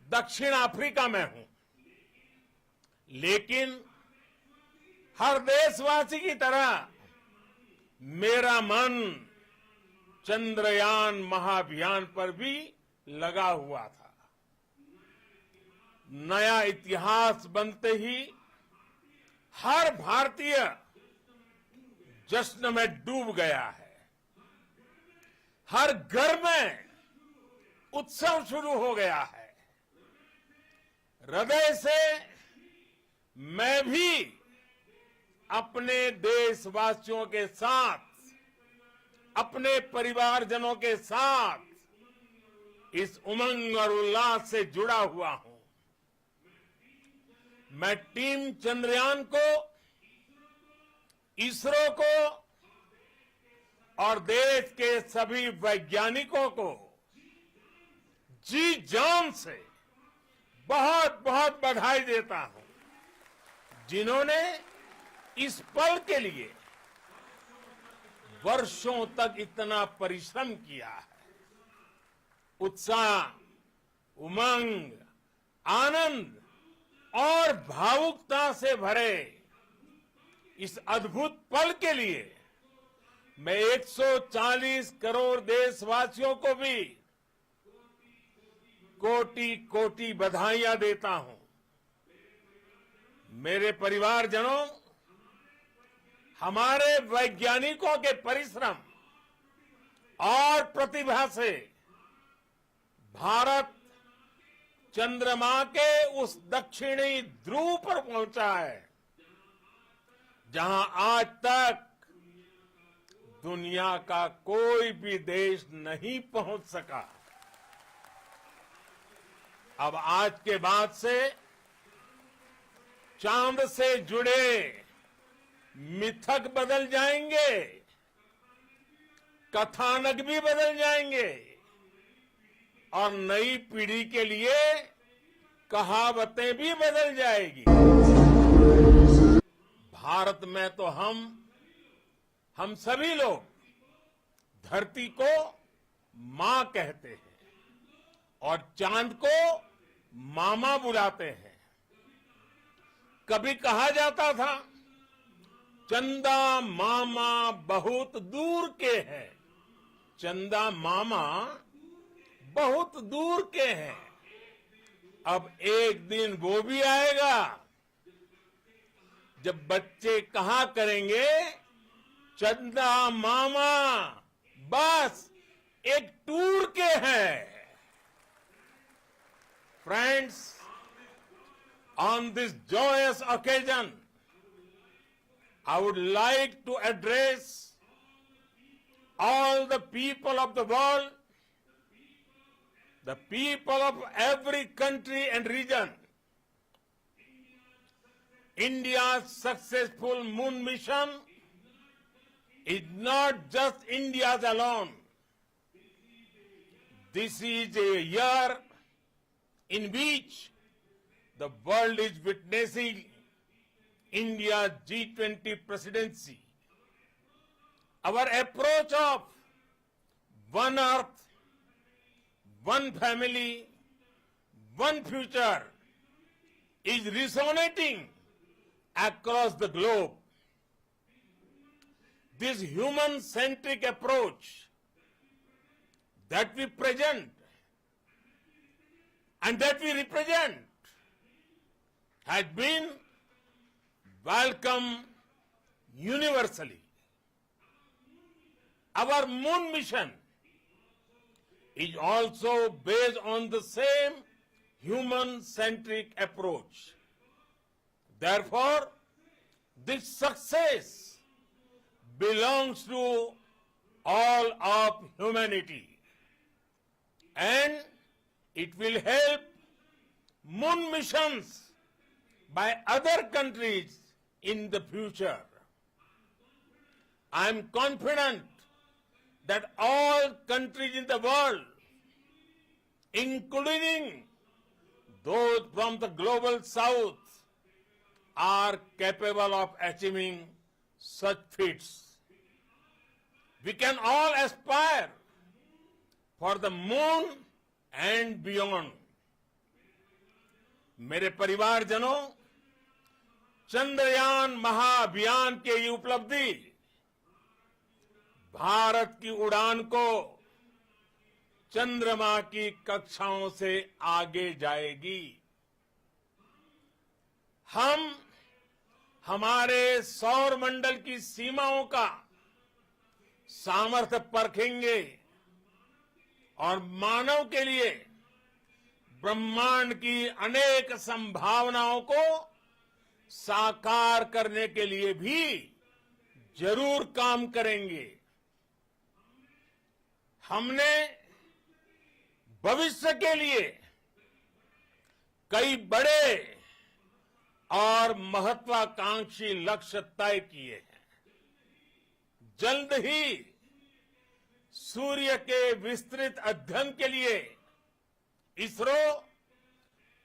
दक्षिण अफ्रीका में हूं. लेकिन हर देशवासी की तरह मेरा मन चंद्रयान महाअभियान पर भी लगा हुआ था. नया इतिहास बनते ही हर भारतीय जश्न में डूब गया है. हर घर में उत्सव शुरू हो गया है. हृदय से मैं भी अपने देशवासियों के साथ, अपने परिवारजनों के साथ इस उमंग और उल्लास से जुड़ा हुआ हूं। मैं टीम चंद्रयान को, इसरो को और देश के सभी वैज्ञानिकों को जी जान से बहुत बहुत बधाई देता हूं, जिन्होंने इस पल के लिए वर्षों तक इतना परिश्रम किया है। उत्साह, उमंग, आनंद और भावुकता से भरे इस अद्भुत पल के लिए मैं 140 करोड़ देशवासियों को भी कोटि कोटि बधाइयां देता हूं। मेरे परिवारजनों, हमारे वैज्ञानिकों के परिश्रम और प्रतिभा से भारत चंद्रमा के उस दक्षिणी ध्रुव पर पहुंचा है, जहां आज तक दुनिया का कोई भी देश नहीं पहुंच सका। अब आज के बाद से चांद से जुड़े मिथक बदल जाएंगे, कथानक भी बदल जाएंगे और नई पीढ़ी के लिए कहावतें भी बदल जाएगी। भारत में तो हम सभी लोग धरती को मां कहते हैं और चांद को मामा बुलाते हैं। कभी कहा जाता था, चंदा मामा बहुत दूर के हैं। चंदा मामा बहुत दूर के हैं। अब एक दिन वो भी आएगा जब बच्चे कहा करेंगे, चंदा मामा बस एक टूर के हैं। Friends, on this joyous occasion, I would like to address all the people of the world, the people of every country and region. India's successful moon mission is not just India's alone. This is a year in which the world is witnessing India's G20 presidency. Our approach of one earth, one family, one future is resonating across the globe. This human-centric approach that we present and that we represent has been welcomed universally. Our moon mission is also based on the same human-centric approach. Therefore, this success belongs to all of humanity, and it will help moon missions by other countries in the future. I am confident that all countries in the world, including those from the global south, are capable of achieving such feats. We can all aspire for the moon and beyond. मेरे परिवारजनों, चंद्रयान महाअभियान की ये उपलब्धि भारत की उड़ान को चंद्रमा की कक्षाओं से आगे जाएगी। हम हमारे सौर मंडल की सीमाओं का सामर्थ्य परखेंगे और मानव के लिए ब्रह्मांड की अनेक संभावनाओं को साकार करने के लिए भी जरूर काम करेंगे। हमने भविष्य के लिए कई बड़े और महत्वाकांक्षी लक्ष्य तय किए हैं। जल्द ही सूर्य के विस्तृत अध्ययन के लिए ISRO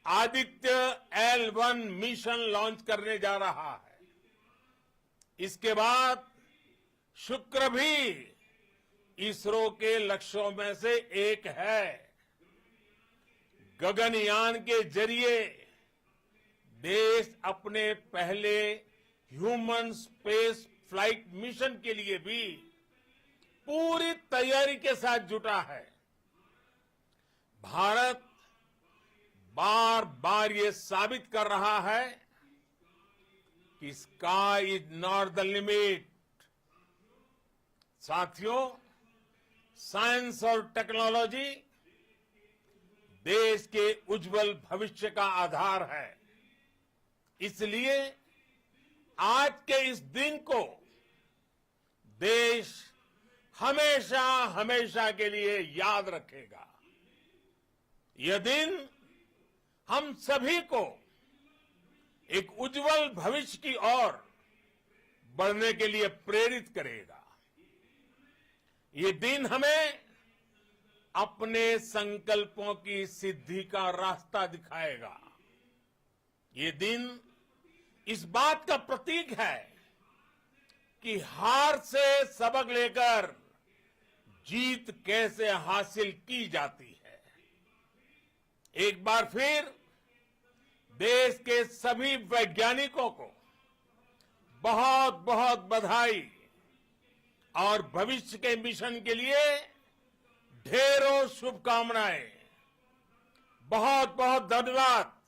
Aditya L1 mission launch करने जा रहा है। इसके बाद शुक्र भी इसरो के लक्ष्यों में से एक है। गगनयान के जरिए देश अपने पहले ह्यूमन स्पेस फ्लाइट मिशन के लिए भी पूरी तैयारी के साथ जुटा है। भारत बार बार ये साबित कर रहा है कि sky is not the limit. साथियों, साइंस और टेक्नोलॉजी देश के उज्जवल भविष्य का आधार है। इसलिए आज के इस दिन को देश हमेशा हमेशा के लिए याद रखेगा। यह दिन हम सभी को एक उज्जवल भविष्य की ओर बढ़ने के लिए प्रेरित करेगा। ये दिन हमें अपने संकल्पों की सिद्धि का रास्ता दिखाएगा। ये दिन इस बात का प्रतीक है कि हार से सबक लेकर जीत कैसे हासिल की जाती है। एक बार फिर देश के सभी वैज्ञानिकों को बहुत बहुत बधाई और भविष्य के मिशन के लिए ढेरों शुभकामनाएं। बहुत बहुत धन्यवाद।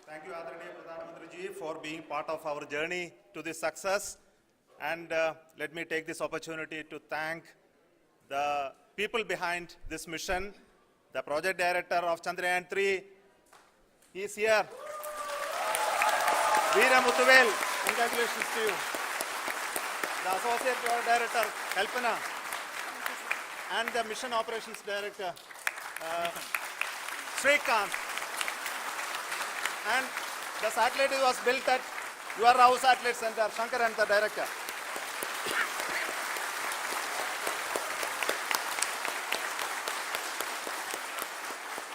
Thank you, Adaraniya Pradhan Mantri ji, for being part of our journey to this success. And let me take this opportunity to thank the people behind this mission, the project director of Chandrayaan-3. He is here. Veera Muthuvel, congratulations to you. The associate project director, Kalpana, and the mission operations director, Srikanth. And the satellite was built at your Rao Satellite Center, Shankar and the director.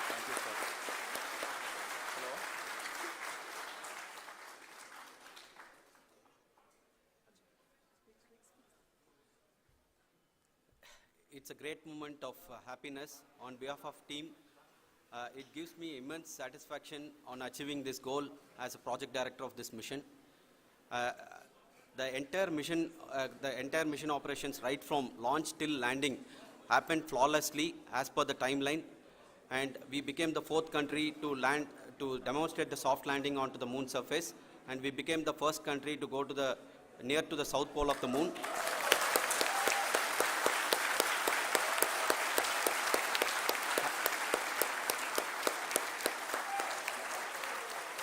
Thank you, sir. Hello. It's a great moment of happiness on behalf of team. It gives me immense satisfaction on achieving this goal as a project director of this mission. The entire mission operations right from launch till landing happened flawlessly as per the timeline, and we became the 4th country to demonstrate the soft landing onto the moon surface, and we became the first country to go to near to the south pole of the moon.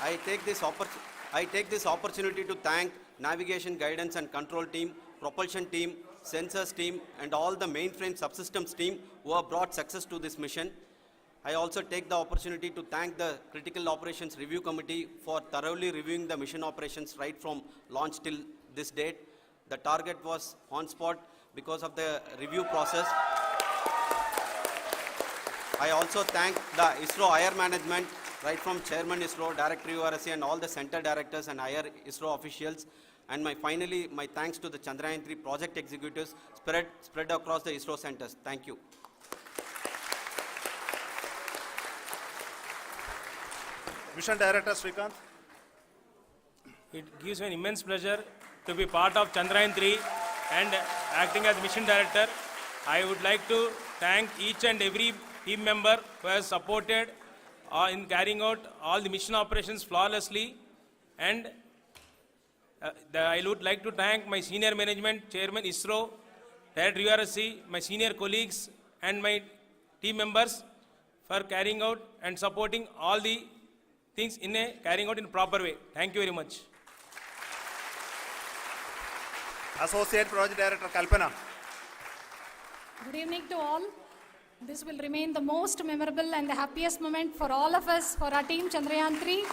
I take this opportunity to thank navigation, guidance and control team, propulsion team, sensors team and all the mainframe subsystems team who have brought success to this mission. I also take the opportunity to thank the Critical Operations Review Committee for thoroughly reviewing the mission operations right from launch till this date. The target was on spot because of the review process. I also thank the ISRO higher management, right from Chairman ISRO, Director URSC and all the center directors and higher ISRO officials. And finally, my thanks to the Chandrayaan-3 project executives spread across the ISRO centers. Thank you. Mission Director Srikanth. It gives me an immense pleasure to be part of Chandrayaan 3 and acting as mission director. I would like to thank each and every team member who has supported in carrying out all the mission operations flawlessly. And I would like to thank my senior management, Chairman ISRO, Director URSC, my senior colleagues and my team members for carrying out and supporting all the things carrying out in a proper way. Thank you very much. Associate Project Director Kalpana. Good evening to all. This will remain the most memorable and the happiest moment for all of us, for our team Chandrayaan 3.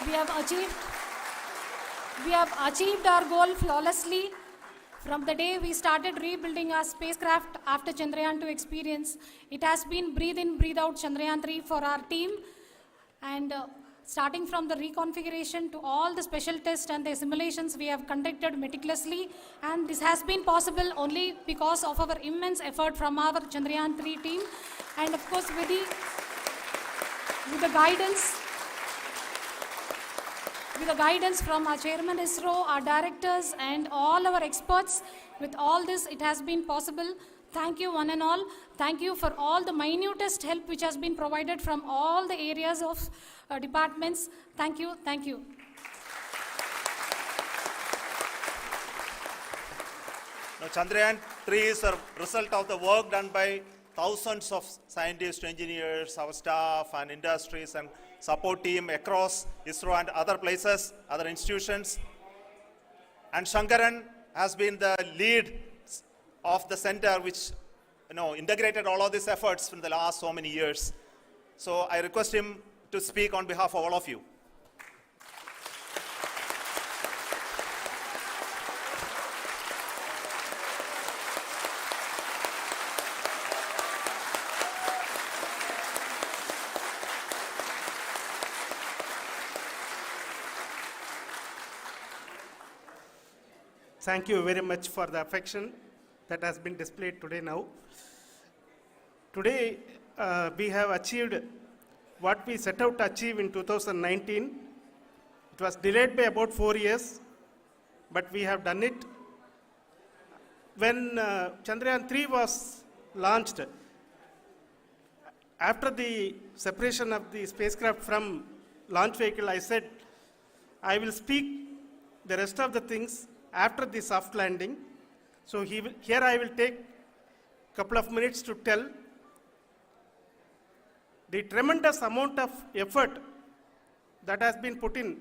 We have achieved our goal flawlessly. From the day we started rebuilding our spacecraft after Chandrayaan 2 experience, it has been breathe in, breathe out Chandrayaan 3 for our team. And starting from the reconfiguration to all the special tests and the simulations we have conducted meticulously, and this has been possible only because of our immense effort from our Chandrayaan 3 team, and of course with the guidance from our Chairman ISRO, our directors and all our experts. With all this, it has been possible. Thank you one and all. Thank you for all the minutest help which has been provided from all the areas of departments. Thank you. Thank you. Now, Chandrayaan 3 is a result of the work done by thousands of scientists, engineers, our staff and industries and support team across ISRO and other places, other institutions. And Shankaran has been the lead of the center which integrated all of these efforts in the last so many years. So I request him to speak on behalf of all of you. Thank you very much for the affection that has been displayed today now. Today, we have achieved what we set out to achieve in 2019. It was delayed by about 4 years, but we have done it. When Chandrayaan 3 was launched, after the separation of the spacecraft from launch vehicle, I said, I will speak the rest of the things after the soft landing. So here I will take a couple of minutes to tell the tremendous amount of effort that has been put in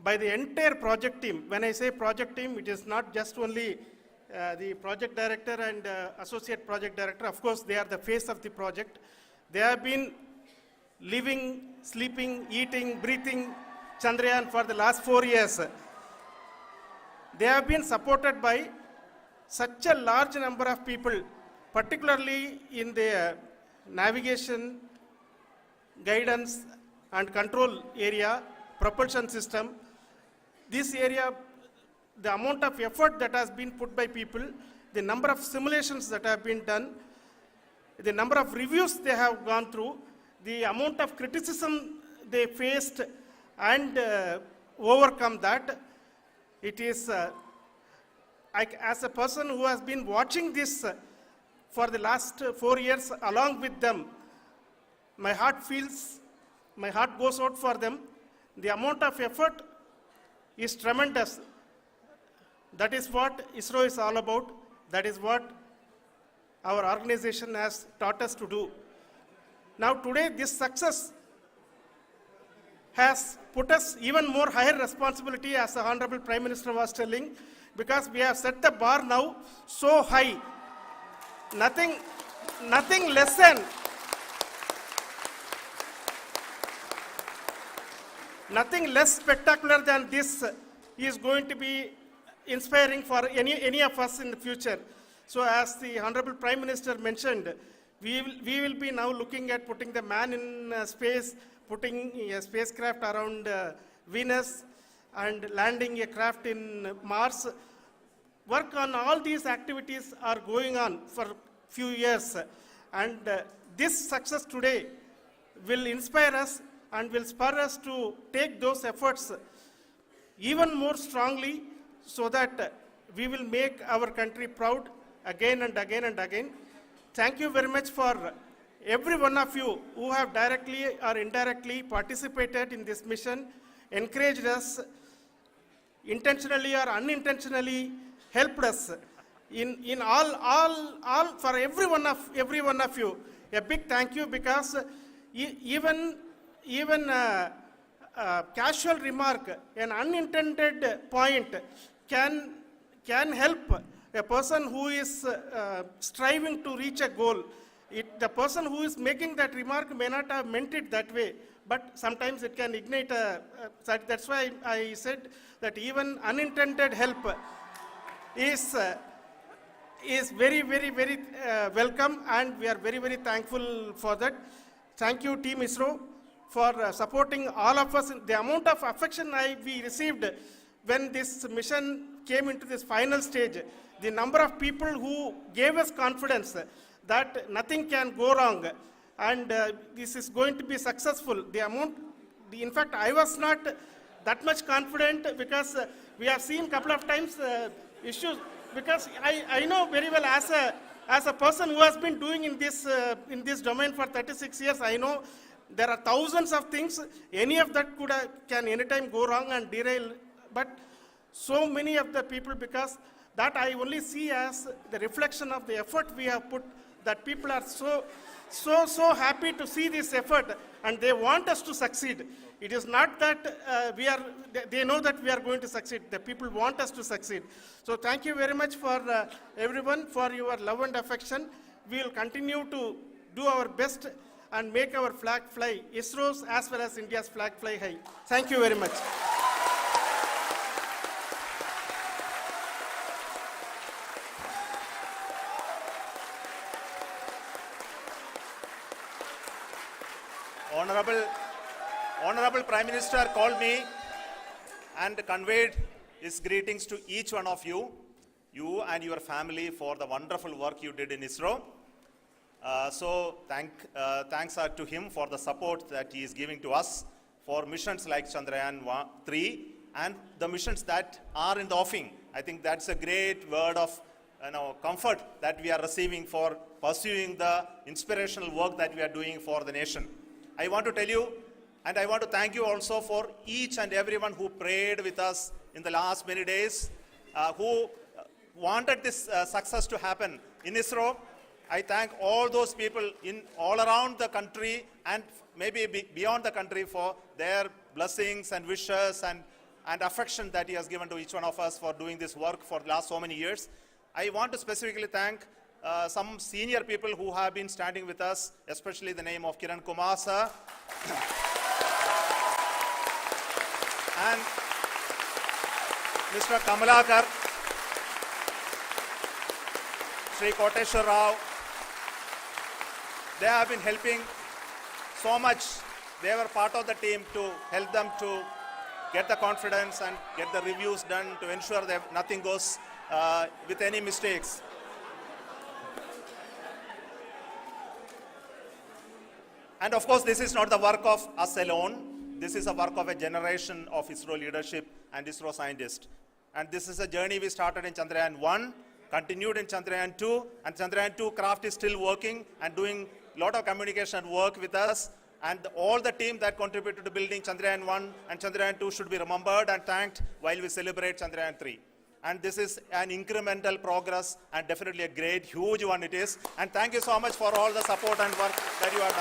by the entire project team. When I say project team, it is not just only the project director and associate project director. Of course, they are the face of the project. They have been living, sleeping, eating, breathing Chandrayaan for the last 4 years. They have been supported by such a large number of people, particularly in the navigation, guidance and control area, propulsion system. This area, the amount of effort that has been put by people, the number of simulations that have been done, the number of reviews they have gone through, the amount of criticism they faced and overcome that. It is, as a person who has been watching this for the last 4 years along with them, my heart goes out for them. The amount of effort is tremendous. That is what ISRO is all about. That is what our organization has taught us to do. Now today, this success has put us even more higher responsibility, as the Honorable Prime Minister was telling, because we have set the bar now so high. Nothing less spectacular than this is going to be inspiring for any of us in the future. So as the Honorable Prime Minister mentioned, we will be now looking at putting the man in space, putting a spacecraft around Venus and landing a craft in Mars. Work on all these activities are going on for few years. And this success today will inspire us and will spur us to take those efforts even more strongly so that we will make our country proud again and again and again. Thank you very much for every one of you who have directly or indirectly participated in this mission, encouraged us, intentionally or unintentionally helped us in all for every one of you. A big thank you, because even casual remark, an unintended point can help a person who is striving to reach a goal. The person who is making that remark may not have meant it that way, but sometimes it can ignite that's why I said that even unintended help is very, very, very welcome, and we are very, very thankful for that. Thank you, Team ISRO, for supporting all of us. The amount of affection we received when this mission came into this final stage, the number of people who gave us confidence that nothing can go wrong and this is going to be successful. In fact, I was not that much confident, because we have seen a couple of times issues, because I know very well as a person who has been doing in this domain for 36 years, I know there are thousands of things. Any of that can anytime go wrong and derail. But so many of the people, because that I only see as the reflection of the effort we have put, that people are so happy to see this effort and they want us to succeed. It is not that they know that we are going to succeed. The people want us to succeed. So thank you very much for everyone for your love and affection. We will continue to do our best and make our flag fly, ISRO's as well as India's flag fly high. Thank you very much. Honorable Prime Minister called me and conveyed his greetings to each one of you and your family, for the wonderful work you did in ISRO. So thanks are to him for the support that he is giving to us for missions like Chandrayaan 3 and the missions that are in the offing. I think that's a great word of comfort that we are receiving for pursuing the inspirational work that we are doing for the nation. I want to tell you, and I want to thank you also for each and everyone who prayed with us in the last many days, who wanted this success to happen in ISRO. I thank all those people all around the country and maybe beyond the country for their blessings and wishes and affection that he has given to each one of us for doing this work for the last so many years. I want to specifically thank some senior people who have been standing with us, especially the name of Kiran Kumar sir and Mr. Kamalakar, Sri Koteshwar Rao. They have been helping so much. They were part of the team to help them to get the confidence and get the reviews done to ensure that nothing goes with any mistakes. And of course, this is not the work of us alone. This is a work of a generation of ISRO leadership and ISRO scientists. And this is a journey we started in Chandrayaan 1, continued in Chandrayaan 2, and Chandrayaan 2 craft is still working and doing a lot of communication work with us. And all the team that contributed to building Chandrayaan 1 and Chandrayaan 2 should be remembered and thanked while we celebrate Chandrayaan 3. And this is an incremental progress and definitely a great, huge one it is. And thank you so much for all the support and work that you have done.